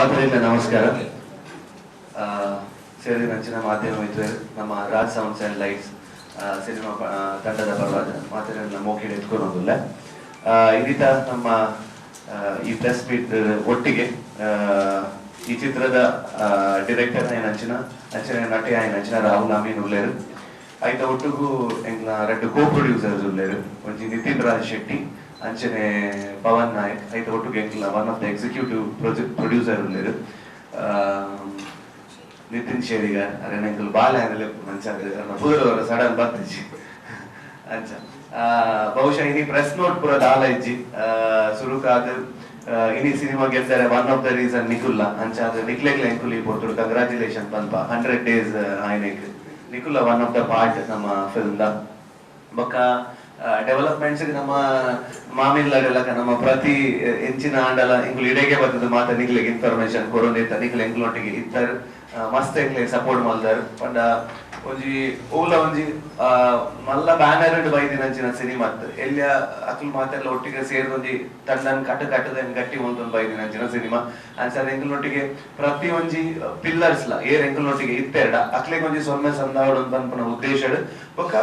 ಮಾತನಾಡಲಿಲ್ಲ ನಮಸ್ಕಾರ. ಸೇರಿ ನಂಚಿನ ಮಾಧ್ಯಮ ಮಿತ್ರರು ನಮ್ಮ Raj sounds and lights cinema ತಂಡದ ಪರವಾದ ಮಾತನಾಡಲಿಲ್ಲ ಮೋಕಿಡೆ ಎತ್ಕೊಳ್ಳೋದಿಲ್ಲ. ಇದೀತ ನಮ್ಮ ಈ ಪ್ರೆಸ್ ಮೀಟ್ ಒಟ್ಟಿಗೆ ಈ ಚಿತ್ರದ ಡೈರೆಕ್ಟರ್ ನಂಚಿನ ನಟಿ ನಂಚಿನ ರಾಹುಲ್ ಅಮೀನ್ ಉಳ್ಳೇರು ಐತ ಒಟ್ಟಿಗೂ ಎಂಗ್ಲ ಎರಡು ಕೋ ಪ್ರೊಡ್ಯೂಸರ್ಸ್ ಉಳ್ಳೇರು. ಒಂಜಿ ನಿತಿನ್ ರಾಜ್ ಶೆಟ್ಟಿ ಅಂಚನೆ ಪವನ್ ನಾಯಕ್ ಐತ ಒಟ್ಟಿಗೆ ಎಂಗ್ಲ one of the executive producer ಉಳ್ಳೇರು ನಿತಿನ್ ಶೇರಿಗಾರ್. ಅರೆ ನಂಗೆ ಬಾಲ ಮಂಚ ಪೂರ ಸಡನ್ ಬರ್ತಿಜಿ ಅಂಚ ಬಹುಶಃ ಇನಿ ಪ್ರೆಸ್ ನೋಟ್ ಪೂರ ದಾಲ ಇಜ್ಜಿ ಸುರುಕಾದ ಇನಿ ಸಿನಿಮಾ ಗೆದ್ದರೆ ಒನ್ ಆಫ್ ದ ರೀಸನ್ ನಿಕುಲ್ಲ ಅಂಚ ಅದು ನಿಕ್ಲೆಗ್ಲ ಎಂಕುಲಿ ಪೋರ್ತು ಕಂಗ್ರಾಚುಲೇಷನ್ ಪನ್ಪ 100 days ಆಯ್ನೆಕ್ ನಿಕುಲ್ಲ ಒನ್ ಆಫ್ ದ ಪಾರ್ಟ್ ನಮ್ಮ ಫಿಲ್ಮ್ ದ ಬೊಕ್ಕ ಡೆವಲಪ್ಮೆಂಟ್ಸ್ ನಮ್ಮ ಮಾಮಿಲ್ಲರೆಲ್ಲ ನಮ್ಮ ಪ್ರತಿ ಎಂಚಿನ ಆಂಡಲ ಇಂಗ್ಲು ಇಡೆಗೆ ಬರ್ತದೆ ಮಾತ ನಿಕ್ಲೆಗ್ ಇನ್ಫಾರ್ಮೇಶನ್ ಕೊರೋನಿತ್ತ ನಿಕ್ಲೆ ಎಂಗ್ಲೊಟ್ಟಿಗೆ ಇತ್ತರ್ ಮಸ್ತ್ ಎಂಗ್ಲೆ ಸಪೋರ್ಟ್ ಮಲ್ದರ್ ಪಂಡ ಒಂಜಿ ಓಲ ಒಂಜಿ ಮಲ್ಲ ಬ್ಯಾನರ್ ಬೈದಿನಂಚಿನ ಸಿನಿಮಾ ಎಲ್ಲಿಯ ಅಕ್ಲು ಮಾತೆಲ್ಲ ಒಟ್ಟಿಗೆ ಸೇರ್ದೊಂಜಿ ತಂಡನ್ ಕಟ್ಟದ ಗಟ್ಟಿ ಹೊಲ್ತೊಂದು ಬೈದಿನಂಚಿನ ಸಿನಿಮಾ ಅಂಚ ಎಂಗ್ಲೊಟ್ಟಿಗೆ ಪ್ರತಿ ಒಂಜಿ ಪಿಲ್ಲರ್ಸ್ ಲ ಏರ್ ಎಂಗ್ಲೊಟ್ಟಿಗೆ ಇತ್ತೆರಡ ಅಕ್ಲೆಗ್ ಒಂಜಿ ಸೊಮ್ಮೆ ಸಂದಾವಡ್ ಒಂದು ಪನ್ಪನ ಉದ್ದೇಶ ಬೊಕ್ಕ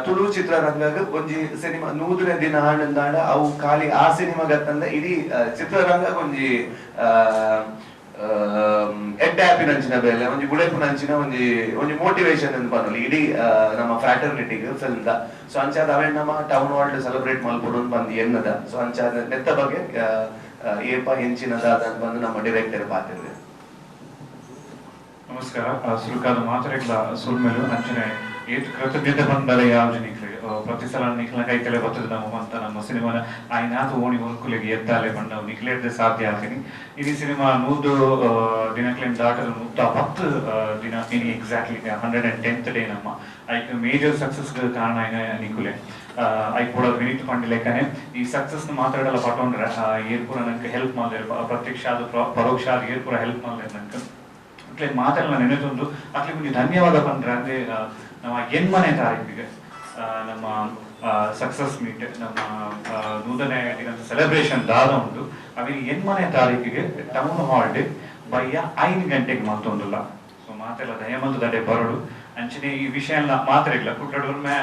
ತುಳು ಚಿತ್ರರಂಗ ಒಂಜಿ ಸಿನಿಮಾ 100 ದಿನ ಆಂಡ ಅವು ಖಾಲಿ ಆ ಸಿನಿಮಾ ಗತ್ತಂದ ಇಡೀ ಚಿತ್ರರಂಗ ಒಂಜಿ ಎಡ್ಡೆ ಆಪಿನಂಚಿನ ಬೇಲೆ ಒಂಜಿ ಬುಡೆಪುನಂಚಿನ ಒಂಜಿ ಮೋಟಿವೇಶನ್ ಅಂತ ಪನ್ನೊಲಿ ಇಡೀ ನಮ್ಮ ಫ್ರಾಟರ್ನಿಟಿಗೆ ಫಿಲ್ಮ್ ದ. ಸೊ ಅಂಚಾದ ಅವೇ ನಮ್ಮ ಟೌನ್ ವಾಲ್ಡ್ ಸೆಲೆಬ್ರೇಟ್ ಮಲ್ಪೊಡು ಬಂದು ಎನ್ನದ. ಸೊ ಅಂಚಾದ ನೆತ್ತ ಬಗ್ಗೆ ಏಪ ಹೆಂಚಿನದ ಅಂತ ಬಂದು ನಮ್ಮ ಡೈರೆಕ್ಟರ್ ಪಾತಿರ್ವೆ. ನಮಸ್ಕಾರ. ಸುರುಕಾದ ಮಾತಾಡಕ್ಲ ಸುಲ್ಮೇಲು ಅಂಚನೆ ಏತ್ ಕೃತಜ್ಞತೆ ಬಂದಲೆ ಯಾವ್ದು ನಿಕ್ಲೆ ಪ್ರತಿ ಸಲ ನಿಕ್ಲ ಕೈತಲೆ ಬರ್ತದೆ ನಮ್ಮ ಸಿನಿಮಾನ ಆಯ್ನಾತು ಓಣಿ ಹೊಲ್ಕುಲೆಗೆ ಎದ್ದಾಲೆ ಬಂದ ನಿಕ್ಲೇರ್ದೆ ಸಾಧ್ಯ ಆಗ್ತೀನಿ. ಇದು ಸಿನಿಮಾ 100 ದಿನಕ್ಲೇನು ದಾಟಲು 110 ದಿನ ಇನಿ ಎಕ್ಸಾಕ್ಟ್ಲಿ 110th ಡೇ ನಮ್ಮ ಐಕ್ ಮೇಜರ್ ಸಕ್ಸಸ್ ಕಾರಣ ನಿಕುಲೆ ಐಕ್ ಕೂಡ ವಿನೀತ್ ಪಂಡಿಲೇಕನೆ ಈ ಸಕ್ಸಸ್ ಮಾತಾಡಲ್ಲ ಪಟ್ಟೊಂಡ್ರೆ ಏರ್ಪುರ ನಂಗೆ ಹೆಲ್ಪ್ ಮಾಡಿದ್ರೆ ಪ್ರತ್ಯಕ್ಷ ಆದ ಪರೋಕ್ಷ ಆದ ಏರ್ಪುರ ಹೆಲ್ಪ್ ಮಾಡಿದ್ರೆ ನಂಗೆ ಅಟ್ಲೆ ಮಾತೆಲ್ಲ ನೆನೆದೊಂದು ಅಟ್ಲೆ ಒಂದು ಧನ್ಯವಾದ ಪಂಡ್ರೆ ಅಂದ್ರೆ ನಮ್ಮ ಎನ್ಮನೆ ತಾರೀಕಿಗೆ ನಮ್ಮ ಸಕ್ಸಸ್ ಮೀಟ್ ನಮ್ಮ 100ನೇ ದಿನದ ಸೆಲೆಬ್ರೇಷನ್ ದಾದ ಉಂಟು ಅವಿನ ಎನ್ಮನೆ ತಾರೀಕಿಗೆ ಟೌನ್ ಹಾಲ್ ಬಯ್ಯ 5 ಗಂಟೆಗೆ ಮಾತೊಂದಿಲ್ಲ. ಸೊ ಮಾತೆಲ್ಲ ದಯಮಂದು ದಡೆ ಬರಡು ಅಂಚನೆ ಈ ವಿಷಯ ಮಾತ್ರ ಇಲ್ಲ ಕುಟ್ಲ ಡೋರ್ಮೆ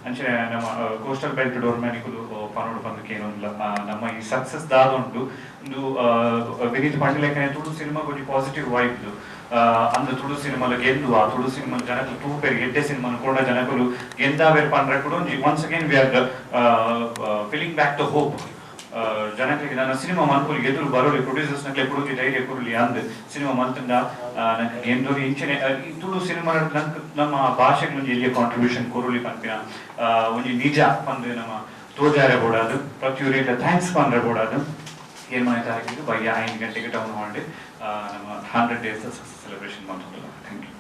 ಅಂಚನೆ ನಮ್ಮ ಕೋಸ್ಟಲ್ ಬೆಲ್ಟ್ ಡೋರ್ಮೆ ನಿಕುಲು ಪನೋಡು ಬಂದಕ್ಕೆ ಏನೊಂದಿಲ್ಲ. ನಮ್ಮ ಈ ಸಕ್ಸಸ್ ದಾದ ಉಂಟು ಒಂದು ವಿನೀತ್ ಪಂಡಿಲೇಖನೆ ತುಳು ಸಿನಿಮಾ ಕೊಂಚ ಪಾಸಿಟಿವ್ ವೈಬ್ದು ಅಂದು ತುಳು ಸಿನಿಮಾಲು ಗೆದ್ದು ಆ ತುಳು ಸಿನಿಮಾ ಜನಕಲು ತೂಪೇರು ಎಡ್ಡೆ ಸಿನಿಮಾ ಕೂಡ ಜನಕಲು ಗೆಂದಾವೇರು ಪಂಡ್ರೆ ಕೂಡ once again we are feeling back the hope ಜನಕಲಿಗೆ ನನ್ನ ಸಿನಿಮಾ ಮಲ್ಪುಲಿ ಗೆದ್ದು ಬರೋಲಿ ಪ್ರೊಡ್ಯೂಸರ್ಸ್ ನಕ್ಲೆ ಕೊಡುಗೆ ಧೈರ್ಯ ಕೊಡಲಿ ಅಂದ್ ಸಿನಿಮಾ ಮಲ್ತಂದ ನಂಗೆ ಗೆಂದೋಲಿ ಇಂಚನೆ ಈ ತುಳು ಸಿನಿಮಾ ನಂಗೆ ನಮ್ಮ ಭಾಷೆಗೆ ಒಂದು ಎಲ್ಲಿಯ ಕಾಂಟ್ರಿಬ್ಯೂಷನ್ ಕೊರಲಿ ಪಂಪಿನ ಒಂದು ನಿಜ ಪಂದ್ರೆ ನಮ್ಮ ತೋಜಾರೆ ಬೋಡಾದು ಪ್ರತಿಯೊಬ್ಬರಿಗೆ ಥ್ಯಾಂಕ್ಸ್ ಪಂಡ್ರೆ ಬೋಡಾದು ಏನ್ ಮಾಹಿತಿ ಹಾಕಿದ್ದು ಬಯ್ಯ 5 ಗಂಟೆಗೆ ಟೌನ್ ಹಾಲ್ ನಮ್ಮ 100 days ಸಕ್ಸಸ್ ಸೆಲೆಬ್ರೇಷನ್ ಮಾಡ್ತಿಲ್ಲ. Thank you.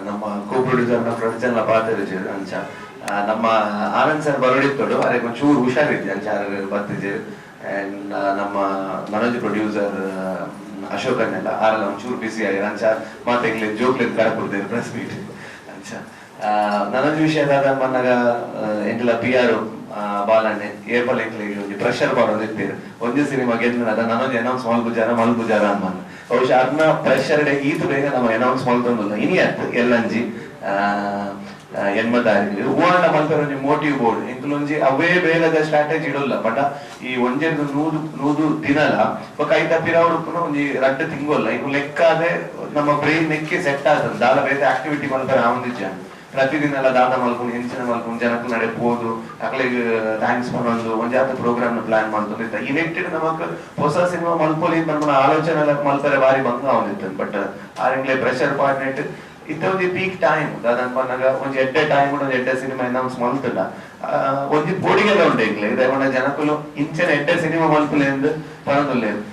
ನಮ್ಮ ಕೋ ಪ್ರೊಡ್ಯೂಸರ್ ಪ್ರೊಫೆಷನಲ್ ಪಾತ್ರ ಅಂಚ ನಮ್ಮ ಆನಂದ್ ಸರ್ ಬರೋಡಿತ್ತೋಡು ಅದಕ್ಕೆ ಒಂಚೂರು ಹುಷಾರಿದ್ದೆ ಅಂಚ ಬರ್ತಿದ್ದೆ. ಅಂಡ್ ನಮ್ಮ ಮನೋಜ್ ಪ್ರೊಡ್ಯೂಸರ್ ಅಶೋಕನ್ನೆಲ್ಲ ಆರಲ್ಲ ಒಂಚೂರು ಬಿಸಿ ಆಗಿ ಅಂಚ ಮಾತೆಗ್ಲಿ ಜೋಕ್ಲೆದ್ ಕರಪುರ್ದೆ ಪ್ರೆಸ್ ಮೀಟ್ ಅಂಚ ನನೊಂದು ವಿಷಯದಾಗ ಬಂದಾಗ ಎಂಕ್ಲ PR ಬಾಲಣ್ಣೆ ಏರ್ಪಲ್ ಎಂಕ್ಲಿಗೆ ಒಂದು ಪ್ರೆಷರ್ ಮಾಡೋದಿರ್ತೀರಿ ಒಂದು ಸಿನಿಮಾ ಗೆದ್ದ ನನೊಂದು ಅನೌನ್ಸ್ ಮಲ್ಬುಜಾರ ಅಮ್ಮ ಬಹುಶಃ ಅದನ್ನ ಪ್ರೆಷರ್ ಡೇ ಈತು ಬೇಗ ನಮ್ಮ ಅನೌನ್ಸ್ ಮಾಡ್ತೊಂದಿಲ್ಲ ಇನಿ ಅತ್ತು ಎಲ್ಲಂಜಿ ಎನ್ಮದಾರಿ ಹೂವಾಂಡ ಮಲ್ಪರ ಒಂಜಿ ಮೋಟಿವ್ ಬೋರ್ಡ್ ಎಂಕ್ಲೊಂಜಿ ಅವೇ ಬೇಗದ ಸ್ಟ್ರಾಟಜಿ ಇಡೋಲ್ಲ ಬಟ್ ಈ ಒಂಜೆಂದು 100 ದಿನಲ ಬೊಕ ಐತ ಪಿರಾವಡು ಒಂಜಿ 2 ತಿಂಗೊಲ್ಲ ಈಗ ಲೆಕ್ಕ ಆದ್ರೆ ನಮ್ಮ ಬ್ರೈನ್ ನೆಕ್ಕೆ ಸೆಟ್ ಆಗ್ತದೆ ದಾಲ ಬೇರೆ ಆಕ್ಟಿವಿಟಿ ಮಲ್ಪರ ಆವಂದಿಜ್ಜ ಪ್ರತಿದಿನ ಎಲ್ಲ ದಾದ ಮಲ್ಕೊಂಡು ಹೆಂಚಿನ ಮಲ್ಕೊಂಡು ಜನಕ್ಕೆ ನಡೆಬಹುದು ಅಕ್ಲಿಗೆ ಥ್ಯಾಂಕ್ಸ್ ಮಾಡೋದು ಒಂಜಾತ ಪ್ರೋಗ್ರಾಮ್ ಪ್ಲಾನ್ ಮಾಡ್ಕೊಂಡಿರ್ತ ಈ ನೆಟ್ಟಿಗೆ ನಮಕ್ ಹೊಸ ಸಿನಿಮಾ ಮಲ್ಪೊಲಿ ನಮ್ಮ ಆಲೋಚನೆ ಮಲ್ಪರೆ ಬಾರಿ ಭಂಗ ಆವಂದಿತ್ತು. ಬಟ್ ಆರೆಂಗ್ಲೆ ಪ್ರೆಷರ್ ಪಾರ್ಟ್ ನೆಟ್ ಇತ್ತ ಒಂದು ಪೀಕ್ ಟೈಮ್ ದಾದನ್ ಬಂದಾಗ ಒಂಜಿ ಎಡ್ಡೆ ಟೈಮ್ ಒಂದು ಎಡ್ಡೆ ಸಿನಿಮಾ ಅನೌನ್ಸ್ ಮಲ್ತಲ್ಲ ಒಂಜಿ ಪೋಡಿಗೆಲ್ಲ ಉಂಟು ಎಂಗ್ಲೆ ಇದೇ ಜನಕ್ಕಲು ಇಂಚನೆ ಎಡ್ಡೆ ಸಿನಿಮಾ ಮಲ್ಪಲೆ ಎಂದು ಪರದಲ್ಲೇರು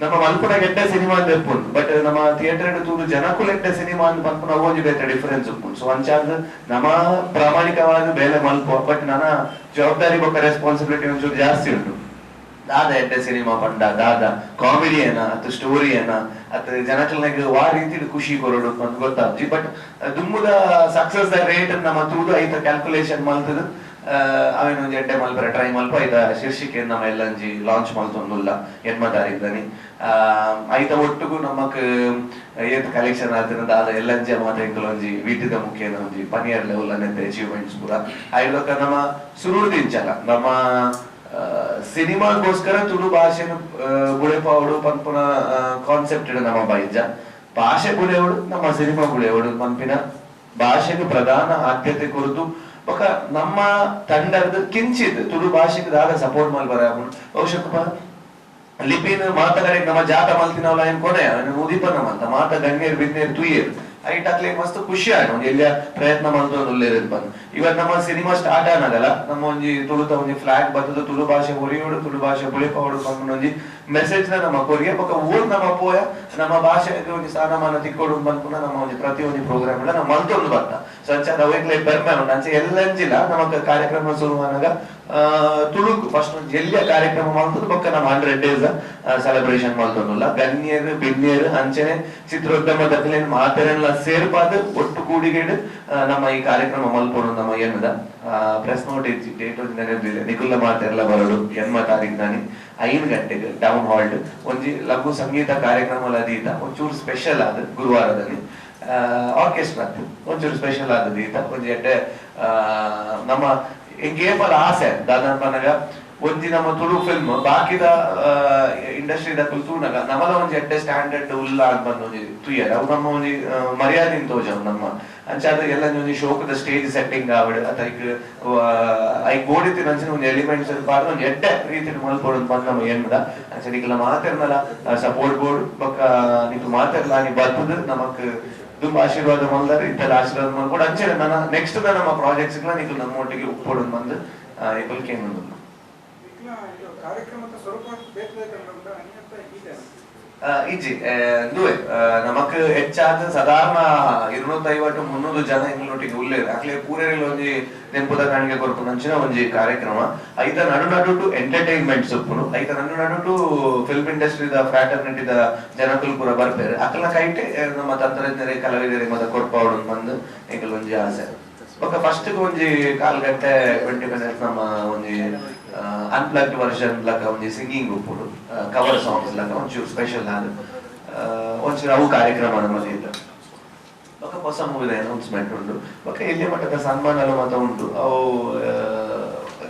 ನಮ್ಮ ಮಲ್ಪುನ ಎಡ್ಡೆ ಸಿನಿಮಾ ಅಂತ ಎಪ್ಪುಂಡು ಬಟ್ ನಮ್ಮ ಥಿಯೇಟರ್ ತೂರು ಜನಕ್ಕಲು ಎಡ್ಡೆ ಸಿನಿಮಾ ಅಂತ ಪನ್ಪುನ ಒಂಜಿ ಬೇತೆ ಡಿಫರೆನ್ಸ್ ಉಪ್ಪುಂಡು. ಸೊ ಅಂಚಾದ ನಮ್ಮ ಪ್ರಾಮಾಣಿಕವಾದ ಬೇಲೆ ಮಲ್ಪ ಬಟ್ ನನ್ನ ಜವಾಬ್ದಾರಿ ಬೊಕ್ಕ ರೆಸ್ಪಾನ್ಸಿಬಿಲಿಟಿ ಒಂಚೂರು ಜಾಸ್ತಿ ಉಂಟು. ದಾದ ಎಡ್ಡೆ ಸಿನಿಮಾ ಪಂಡ ದಾದ ಕಾಮಿಡಿ ಏನ ಅಥವಾ ಸ್ಟೋರಿ ಏನ ಅಥವಾ ಜನಕ್ಕೆ ವಾ ರೀತಿ ಖುಷಿ ಕೊರೋಡು ಅಂತ ಗೊತ್ತಾಗ್ಜಿ. ಬಟ್ ದುಮ್ಮುದ ಸಕ್ಸಸ್ ದ ರೇಟ್ ನಮ್ಮ ತೂದು ಐತ ಕ್ಯಾಲ್ಕುಲೇಷನ್ ಮಲ್ತದ ಅವೇನು ಒಂಜಿ ಎಡ್ಡೆ ಮಲ್ಪರೆ ಟ್ರೈ ಮಲ್ಪ ಐತ ಶೀರ್ಷಿಕೆ ನಮ್ಮ ಎಲ್ಲಂಜಿ ಲಾಂಚ್ ಮಲ್ತೊಂದುಲ್ಲ 8ನೇ ತಾರೀಖದನಿ. ಐತ ಒಟ್ಟುಗು ನಮಕ್ ಏತ್ ಕಲೆಕ್ಷನ್ ಆದ್ರೆ ದಾದ ಎಲ್ಲಂಜಿ ಮಾತ ಎಂಕಲೊಂಜಿ ವೀಟಿದ ಮುಖ್ಯನ ಒಂಜಿ ಪನಿಯರ್ ಲೆವೆಲ್ ಅನ್ನೆತ್ತೆ ಅಚೀವ್ಮೆಂಟ್ಸ್ ಪೂರ ಐದಕ್ಕ ನಮ್ಮ ಸುರುಡ್ದಿಂಚಲ್ಲ ನಮ್ಮ ಸಿನಿಮಾಗೋಸ್ಕರ ತುಳು ಭಾಷೆನು ಬುಳೆಪಾವಡು ಪನ್ಪುನ ಕಾನ್ಸೆಪ್ಟ್ ನಮ್ಮ ಬೈಜ ಭಾಷೆ ಬುಳೆವಡು ನಮ್ಮ ಸಿನಿಮಾ ಬುಳೆವಡು ಪನ್ಪಿನ ಭಾಷೆಗೆ ಪ್ರಧಾನ ಆದ್ಯತೆ ಕೊರತು ಬೊಕ ನಮ್ಮ ತಂಡದ ಕಿಂಚಿತ್ ತುಳು ಭಾಷೆಗೆ ದಾದ ಸಪೋರ್ಟ್ ಮಲ್ಬರ ಬಹುಶಃ ಲಿಪಿನ ಮಾತಗಡೆ ನಮ್ಮ ಜಾತ ಮಲ್ತಿನವಲ್ಲ ಏನ್ ಕೊನೆ ಉದಿಪನ ಮಲ್ತ ಮಾತ ಗಣ್ಯರು ಬಿನ್ನೇರು ತುಯ್ಯರು ಐಟಾಕ್ಲೆ ಮಸ್ತ್ ಖುಷಿ ಆಯ್ತು ಒಂಜಿ ಎಲ್ಲ ಪ್ರಯತ್ನ ಮಾಡ್ತೊಂದು ಬಂದು ಇವತ್ತು ನಮ್ಮ ಸಿನಿಮಾ ಸ್ಟಾರ್ಟ್ ಆನದಲ್ಲ ನಮ್ಮ ಒಂಜಿ ತುಳುತ ಒಂಜಿ ಫ್ಲಾಗ್ ಬರ್ತದ ತುಳು ಭಾಷೆ ಹೊರಿಯೋಡು ತುಳು ಭಾಷೆ ಬುಳಿಪೋಡು ಪಂಪುನ ಒಂಜಿ ಮೆಸೇಜ್ ನ ನಮ್ಮ ಕೊರಿಯ ಬೊಕ ಊರ್ ನಮ್ಮ ಪೋಯ ನಮ್ಮ ಭಾಷೆಗೆ ಒಂಜಿ ಸ್ಥಾನಮಾನ ತಿಕ್ಕೋಡು ಪಂಪುನ ನಮ್ಮ ಒಂಜಿ ಪ್ರತಿ ಒಂಜಿ ಪ್ರೋಗ್ರಾಮ್ ಎಲ್ಲ ನಮ್ಮ ಮಲ್ತೊಂದು ಬರ್ತ ಸೊ ಅಂಚಾದ ಅವೇಗ್ಲೆ ಬೆರ್ಮೆ ಉಂಟು ಅಂಚೆ ಎಲ್ಲಂಜಿಲ್ಲ ನಮಕ್ ಕಾರ್ಯಕ್ರಮ ಶುರುವಾನಾಗ ತುಳುಕು ಫಸ್ಟ್ ಒಂದು ಎಲ್ಲಿಯ ಕಾರ್ಯಕ್ರಮ ಮಾಡ್ತದ ಬೊಕ್ಕ ನಮ್ಮ 100 days ಸೆಲೆಬ್ರೇಷನ್ ಮಾಡ್ತೊಂದುಲ್ಲ ಗಣ್ಯರು ಬಿನ್ಯರು ಅಂಚನೆ ಚಿತ್ರೋದ್ಯಮದಲ್ಲಿ ಮಾತೆರೆಲ್ಲ ಸೇರ್ಪಾದ ಒಟ್ಟು ಕೂಡಿಗೆಡು ನಮ್ಮ ಈ ಕಾರ್ಯಕ್ರಮ ಮಲ್ಪೊಡು ನಮ್ಮ ಏನದ ಪ್ರೆಸ್ ನೋಟ್ ಇಚ್ಚಿ ಡೇಟ್ ಒಂದು ನೆನಪಿದೆ ನಿಕುಲ್ಲ ಮಾತೆರೆಲ್ಲ ಬರೋಡು 8ನೇ ತಾರೀಖದಾನಿ 5 ಗಂಟೆಗೆ ಟೌನ್ ಹಾಲ್ ಒಂಜಿ ಲಘು ಸಂಗೀತ ಕಾರ್ಯಕ್ರಮ ಅದೀತ ಒಂಚೂರು ಸ್ಪೆಷಲ್ ಆದ ಗುರುವಾರದಲ್ಲಿ ಆರ್ಕೆಸ್ಟ್ರಾ ಒಂಚೂರು ಸ್ಪೆಷಲ್ ಆದದೀತ ಒಂಜಿ ಎಡ್ಡೆ ನಮ್ಮ ಕೇವಲ ಆಸೆ ದಾದನಪನಗ ಒಂಜಿ ನಮ್ಮ ತುಳು ಫಿಲ್ಮ್ ಬಾಕಿದ ಇಂಡಸ್ಟ್ರಿದ ಕುಲ್ತೂನಗ ನಮಲ ಒಂಜಿ ಎಡ್ಡೆ ಸ್ಟ್ಯಾಂಡರ್ಡ್ ಉಲ್ಲ ಅಂತ ಬಂದು ಒಂಜಿ ತುಯ್ಯರ ಅವು ನಮ್ಮ ಒಂಜಿ ಮರ್ಯಾದಿನ ತೋಜವು ನಮ್ಮ ಅಂಚಾದ ಎಲ್ಲ ಒಂಜಿ ಶೋಕದ ಸ್ಟೇಜ್ ಸೆಟ್ಟಿಂಗ್ ಆವಡ್ ಅತ ಐ ಗೋಡಿತಿನ ಅಂಚಿನ ಒಂಜಿ ಎಲಿಮೆಂಟ್ಸ್ ಪಾರ್ದ ಒಂಜಿ ಎಡ್ಡೆ ರೀತಿ ಮಲ್ಪೊಡು ಬಂದು ನಮ್ಮ ಏನ್ಮದ ಅಂಚ ನಿಕ್ಲ ಮಾತೆರ್ನಲ ಸಪೋರ್ಟ್ ಬೋರ್ಡ್ ಬೊಕ್ಕ ನಿಕ್ಲು ಮಾತೆರ್ಲ ನೀ ಬರ್ತದ ನಮಕ್ ತುಂಬಾ ಆಶೀರ್ವಾದ ಮಲ್ದಾರೆ ಇಂತೆಲ್ಲ ಆಶೀರ್ವಾದ ಮಾಡ್ಕೊಂಡು ಅಂಚೆ ನನ್ನ ನೆಕ್ಸ್ಟ್ ನಮ್ಮ ಪ್ರಾಜೆಕ್ಟ್ಸ್ ನಿಕ್ಲು ನಮ್ಮ ಒಟ್ಟಿಗೆ ಉಪ್ಪೊಡು ಬಂದು ಇಬ್ಬಲ್ಕೆ ಏನು ಇಜ್ಜಿ ದುವೆ ನಮಕ್ ಹೆಚ್ಚಾದ ಸಾಧಾರಣ 250-300 ಜನ ಎಂಗ್ಲೊಟ್ಟಿಗೆ ಉಳ್ಳೇರು ಅಕ್ಲೆ ಪೂರೇರಿಲ್ ಒಂಜಿ ನೆಂಪುದ ಕಾಣಿಗೆ ಕೊರಪು ನಂಚಿನ ಒಂಜಿ ಕಾರ್ಯಕ್ರಮ ಐತ ನಡು ಟು ಎಂಟರ್ಟೈನ್ಮೆಂಟ್ ಸೊಪ್ಪುನು ಐತ ನಡು ಟು ಫಿಲ್ಮ್ ಇಂಡಸ್ಟ್ರಿದ ಫ್ರಾಟರ್ನಿಟಿದ ಜನಕುಲು ಪೂರ ಬರ್ಪೇರು ಅಕ್ಲ ಕೈಟೆ ನಮ್ಮ ತಂತ್ರಜ್ಞರೇ ಕಲಾವಿದರೇ ಮತ ಕೊರ್ಪಾವಡು ಬಂದು ಎಂಕಲ್ ಒಂಜಿ ಆಸೆ ಬೊಕ್ಕ ಫಸ್ಟ್ ಒಂಜಿ 4 ಗಂಟೆ 20 minutes ನಮ್ಮ ಒಂಜಿ ಅನ್ಪ್ಲಗ್ಡ್ ವರ್ಷನ್ ಲಕ ಒಂಜಿ ಸಿಂಗಿಂಗ್ ಉಪ್ಪುಡು ಕವರ್ ಸಾಂಗ್ಸ್ ಲಕ ಒಂಚೂರು ಸ್ಪೆಷಲ್ ಆದ ಒಂಚೂರು ಅವು ಕಾರ್ಯಕ್ರಮ ನಮ್ಮಲ್ಲಿ ಇದ್ದ ಬೊಕ್ಕ ಹೊಸ ಮೂವಿದ ಅನೌನ್ಸ್ಮೆಂಟ್ ಉಂಟು ಬೊಕ್ಕ ಇಲ್ಲಿ ಮಟ್ಟದ ಸನ್ಮಾನ ಮತ ಉಂಟು ಅವು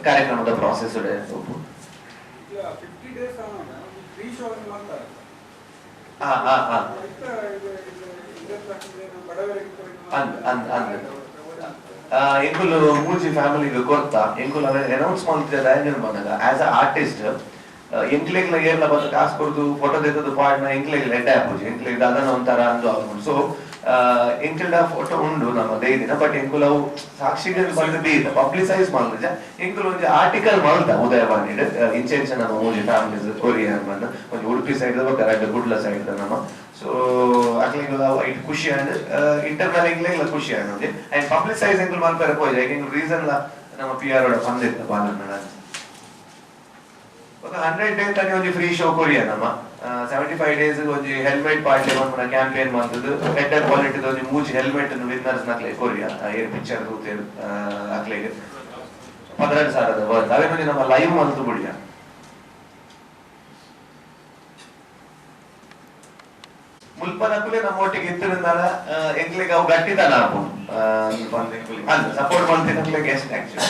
ಕಾರ್ಯಕ್ರಮದ ಪ್ರಾಸೆಸ್ ಉಪ್ಪು ಎಂಕುಲು ಮೂಜಿ ಫ್ಯಾಮಿಲಿಗೆ ಗೊತ್ತ ಎಂಕುಲು ಅನೌನ್ಸ್ ಮಾಡ್ತಿದ್ದ ಬಂದಾಗ ಆಸ್ ಅ ಆರ್ಟಿಸ್ಟ್ ಎಂಕ್ಲೆಗ್ಲ ಏರ್ಲ ಬಂದು ಕಾಸು ಕೊಡ್ದು ಫೋಟೋ ತೆಗೆದು ಪಾಡ್ನ ಎಂಕ್ಲೆಗ್ಲ ಎಡ್ಡೆ ಹಾಪುಜಿ ಎಂಕ್ಲೆಗ್ ಅದನ್ನ ಒಂಥರ ಅಂದು ಆಗುದು ಸೊ ಎಂಕಲ್ಡ ಫೋಟೋ ಉಂಡು ನಮ್ಮ ದೈದಿನ ಬಟ್ ಎಂಕುಲು ಅವು ಸಾಕ್ಷಿಗಳು ಬಂದು ಬೀತ ಪಬ್ಲಿಸೈಸ್ ಮಾಡಿದ ಎಂಕುಲು ಒಂದು ಆರ್ಟಿಕಲ್ ಮಾಡ್ದ ಉದಯವಾಣಿಡ್ ಇಂಚೆಂಚ ನಮ್ಮ ಮೂಜಿ ಫ್ಯಾಮಿಲೀಸ್ ಕೊರಿಯನ್ ಬಂದು ಒಂದು ಉಡುಪಿ ಸೈಡ್ ರೆಡ್ ಗುಡ್ಲ ಸೈಡ್ ನಮ್ಮ ಸೊ ಅಕ್ಲೆಗ್ಲ ಇಟ್ ಖುಷಿ ಅಂಡ್ ಇಂಟರ್ನಲ್ ಎಂಕ್ಲೆಗ್ಲ ಖುಷಿ ಅನ್ನೋದು ಅಂಡ್ ಪಬ್ಲಿಸೈಸ್ ಎಂಕುಲು ಮಾಡ್ತಾರೆ ಹೋಯ್ತು ಯಾಕೆಂದ್ರೆ ರೀಸನ್ ನಮ್ಮ PR ಓಡ ಬಂದಿತ್ತು ಬಾಲನ್ನಡ 100 days ತನಕ ಒಂದು ಫ್ರೀ ಶೋ ಕೊರಿಯ ನಮ್ಮ 75 days ಒಂದು ಹೆಲ್ಮೆಟ್ ಪಾರ್ಟಿ ಒಂದು ಕ್ಯಾಂಪೇನ್ ಮಾಡ್ತದ್ದು ಬೆಟರ್ ಕ್ವಾಲಿಟಿ ಒಂದು ಮೂಜಿ ಹೆಲ್ಮೆಟ್ ಅನ್ನು ವಿನ್ನರ್ಸ್ ನಕ್ಲೆ ಕೊರಿಯ ಏರ್ ಪಿಕ್ಚರ್ ತೂತೇರು ಅಕ್ಲೆಗೆ 12,000 ವರ್ತ್ ಅವೇನು ನಮ್ಮ ಲೈವ್ ಮಂತು ಬಿಡಿಯ ಮುಲ್ಪನಕ್ಕೂ ನಮ್ಮ ಒಟ್ಟಿಗೆ ಇತ್ತಿರುತ್ತಾರ ಎಂಕ್ಲಿಗೆ ಅವು ಗಟ್ಟಿದ ನಾವು ಸಪೋರ್ಟ್ ಮಾಡ್ತೀನಿ ಗೆಸ್ಟ್ ಆಕ್ಚುಲಿ